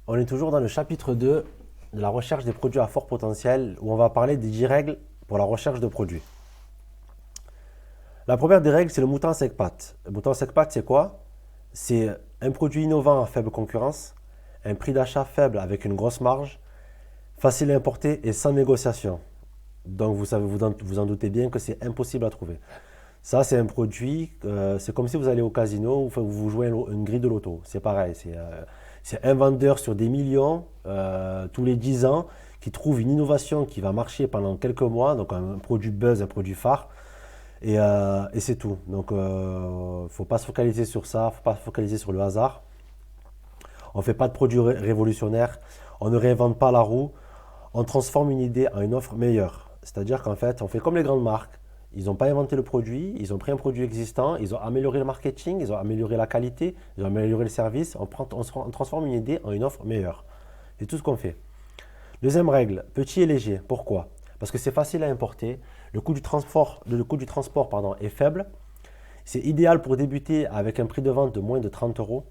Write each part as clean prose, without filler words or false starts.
On est toujours dans le chapitre 2 de la recherche des produits à fort potentiel où on va parler des 10 règles pour la recherche de produits. La première des règles, c'est le mouton à 5 pattes. Le mouton à 5 pattes, c'est quoi? C'est un produit innovant à faible concurrence, un prix d'achat faible avec une grosse marge, facile à importer et sans négociation. Donc vous savez, vous en doutez bien que c'est impossible à trouver. Ça, c'est un produit, c'est comme si vous allez au casino, vous jouez une grille de loto. C'est pareil, c'est un vendeur sur des millions tous les 10 ans qui trouve une innovation qui va marcher pendant quelques mois, donc un produit buzz, un produit phare, et c'est tout. Donc, il ne faut pas se focaliser sur ça, il ne faut pas se focaliser sur le hasard. On ne fait pas de produits révolutionnaires, on ne réinvente pas la roue, on transforme une idée en une offre meilleure. C'est-à-dire qu'en fait, on fait comme les grandes marques. Ils n'ont pas inventé le produit, ils ont pris un produit existant, ils ont amélioré le marketing, ils ont amélioré la qualité, ils ont amélioré le service, on transforme une idée en une offre meilleure. C'est tout ce qu'on fait. Deuxième règle, petit et léger. Pourquoi? Parce que c'est facile à importer, le coût du transport pardon, est faible, c'est idéal pour débuter avec un prix de vente de moins de 30 euros.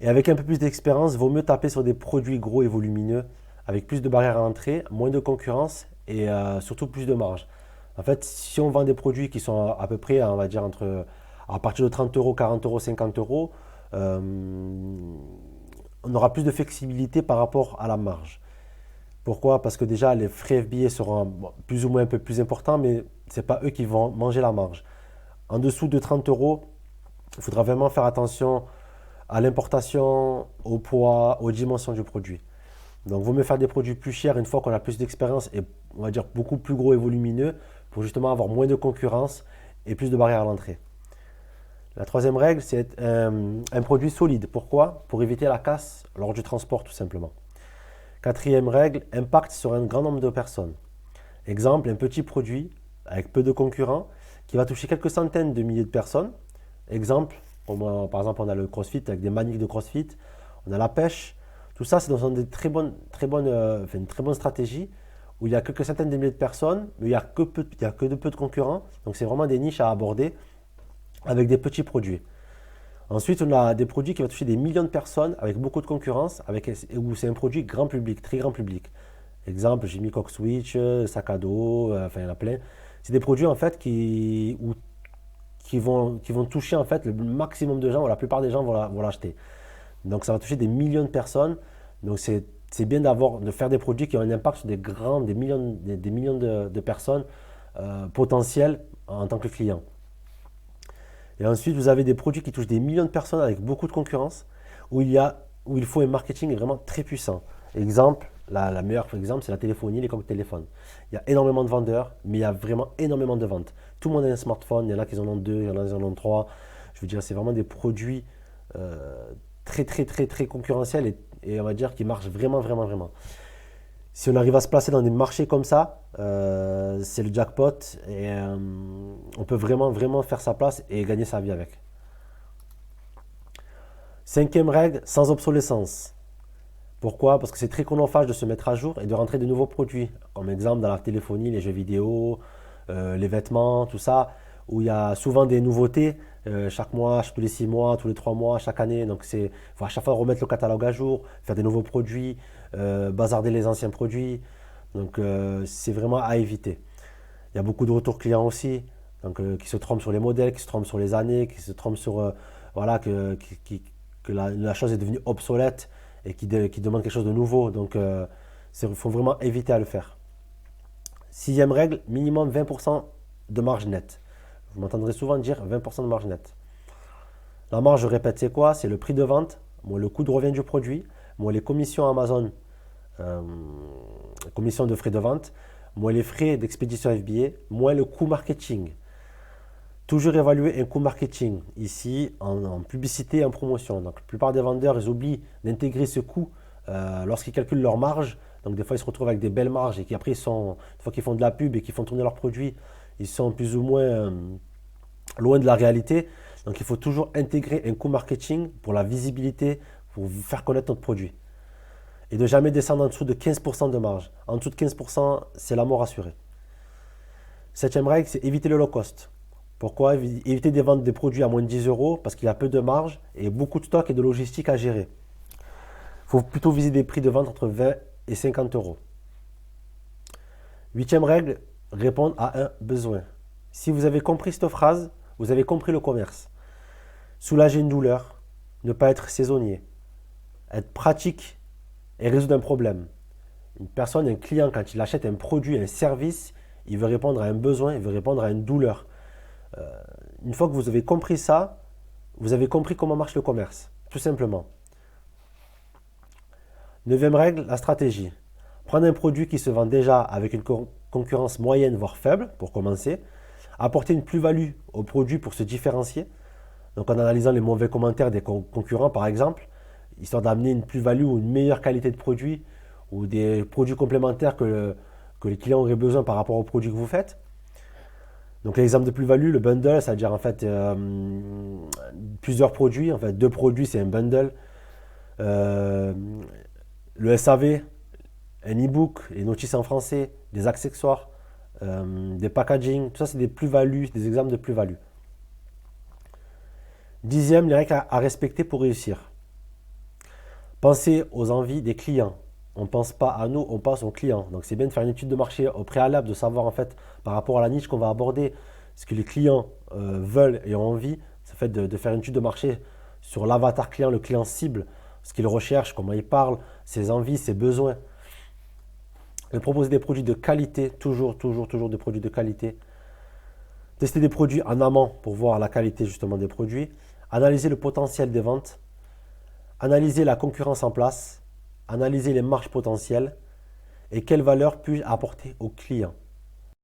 Et avec un peu plus d'expérience, il vaut mieux taper sur des produits gros et volumineux, avec plus de barrières à l'entrée, moins de concurrence et surtout plus de marge. En fait, si on vend des produits qui sont à peu près, on va dire, à partir de 30 euros, 40 euros, 50 euros, euh, on aura plus de flexibilité par rapport à la marge. Pourquoi? Parce que déjà, les frais FBA seront plus ou moins un peu plus importants, mais ce n'est pas eux qui vont manger la marge. En dessous de 30 euros, il faudra vraiment faire attention à l'importation, au poids, aux dimensions du produit. Donc, vaut mieux faire des produits plus chers une fois qu'on a plus d'expérience et on va dire beaucoup plus gros et volumineux pour justement avoir moins de concurrence et plus de barrières à l'entrée. La troisième règle, c'est un produit solide. Pourquoi? Pour éviter la casse lors du transport, tout simplement. Quatrième règle, impact sur un grand nombre de personnes. Exemple, un petit produit avec peu de concurrents qui va toucher quelques centaines de milliers de personnes. Exemple, par exemple, on a le CrossFit avec des maniques de CrossFit, on a la pêche. Tout ça, c'est dans une une très bonne stratégie où il y a quelques centaines de milliers de personnes, mais il y a que de peu de concurrents. Donc, c'est vraiment des niches à aborder avec des petits produits. Ensuite, on a des produits qui vont toucher des millions de personnes avec beaucoup de concurrence, où c'est un produit grand public, très grand public. Exemple, j'ai mis Coq Switch, sac à dos, enfin il y en a plein. C'est des produits en fait qui vont toucher en fait le maximum de gens, ou la plupart des gens vont l'acheter. Donc ça va toucher des millions de personnes. Donc c'est bien de faire des produits qui ont un impact sur des millions de personnes potentielles en tant que client. Et ensuite, vous avez des produits qui touchent des millions de personnes avec beaucoup de concurrence, où il faut un marketing vraiment très puissant. Exemple, la meilleure exemple, c'est la téléphonie, les comptes téléphones. Il y a énormément de vendeurs, mais il y a vraiment énormément de ventes. Tout le monde a un smartphone, il y en a qui en ont deux, il y en a qui en ont trois. Je veux dire, c'est vraiment des produits euh, très, très, très, très concurrentiels et on va dire qui marchent vraiment, vraiment, vraiment. Si on arrive à se placer dans des marchés comme ça, c'est le jackpot et on peut vraiment, vraiment faire sa place et gagner sa vie avec. Cinquième règle, sans obsolescence. Pourquoi? Parce que c'est très chronophage de se mettre à jour et de rentrer de nouveaux produits. Comme exemple dans la téléphonie, les jeux vidéo, les vêtements, tout ça, où il y a souvent des nouveautés chaque mois, tous les 6 mois, tous les 3 mois, chaque année. Donc il faut à chaque fois remettre le catalogue à jour, faire des nouveaux produits, bazarder les anciens produits. Donc c'est vraiment à éviter. Il y a beaucoup de retours clients aussi, donc, qui se trompent sur les modèles, qui se trompent sur les années, qui se trompent sur voilà, que la chose est devenue obsolète et qui demande quelque chose de nouveau. Donc il faut vraiment éviter à le faire. Sixième règle, minimum 20% de marge nette. Vous m'entendrez souvent dire 20% de marge nette. La marge, je répète, c'est quoi? C'est le prix de vente, moins le coût de revient du produit, moins les commissions Amazon, euh, commissions de frais de vente, moins les frais d'expédition FBA, moins le coût marketing. Toujours évaluer un coût marketing, ici en publicité et en promotion. Donc, la plupart des vendeurs, ils oublient d'intégrer ce coût lorsqu'ils calculent leur marge. Donc, des fois, ils se retrouvent avec des belles marges et qu'après, une fois qu'ils font de la pub et qu'ils font tourner leurs produits, ils sont plus ou moins loin de la réalité. Donc, il faut toujours intégrer un coût marketing pour la visibilité, pour vous faire connaître notre produit. Et de jamais descendre en dessous de 15% de marge. En dessous de 15%, c'est la mort assurée. Septième règle, c'est éviter le low cost. Pourquoi? Éviter de vendre des produits à moins de 10 euros parce qu'il y a peu de marge et beaucoup de stock et de logistique à gérer. faut plutôt viser des prix de vente entre 20 et 50 euros. Huitième règle, répondre à un besoin. Si vous avez compris cette phrase, vous avez compris le commerce. Soulager une douleur, ne pas être saisonnier, être pratique et résoudre un problème. Une personne, un client, quand il achète un produit, un service, il veut répondre à un besoin, il veut répondre à une douleur. Une fois que vous avez compris ça, vous avez compris comment marche le commerce, tout simplement. Neuvième règle, la stratégie. Prendre un produit qui se vend déjà avec une concurrence moyenne, voire faible, pour commencer. Apporter une plus-value au produit pour se différencier. Donc en analysant les mauvais commentaires des concurrents, par exemple, histoire d'amener une plus-value ou une meilleure qualité de produit ou des produits complémentaires que les clients auraient besoin par rapport aux produits que vous faites. Donc l'exemple de plus-value, le bundle, c'est-à-dire en fait plusieurs produits. En fait, deux produits, c'est un bundle. Le SAV, un e-book, les notices en français, des accessoires, des packaging, tout ça c'est des plus-values, des exemples de plus-value. Dixième, les règles à respecter pour réussir. Pensez aux envies des clients. On ne pense pas à nous, on pense aux clients. Donc c'est bien de faire une étude de marché au préalable, de savoir en fait par rapport à la niche qu'on va aborder, ce que les clients veulent et ont envie. C'est fait de faire une étude de marché sur l'avatar client, le client cible, ce qu'il recherche, comment il parle, ses envies, ses besoins. Et proposer des produits de qualité, toujours des produits de qualité. Tester des produits en amont pour voir la qualité justement des produits. Analyser le potentiel des ventes. Analyser la concurrence en place. Analyser les marges potentielles. Et quelle valeur puis-je apporter aux clients.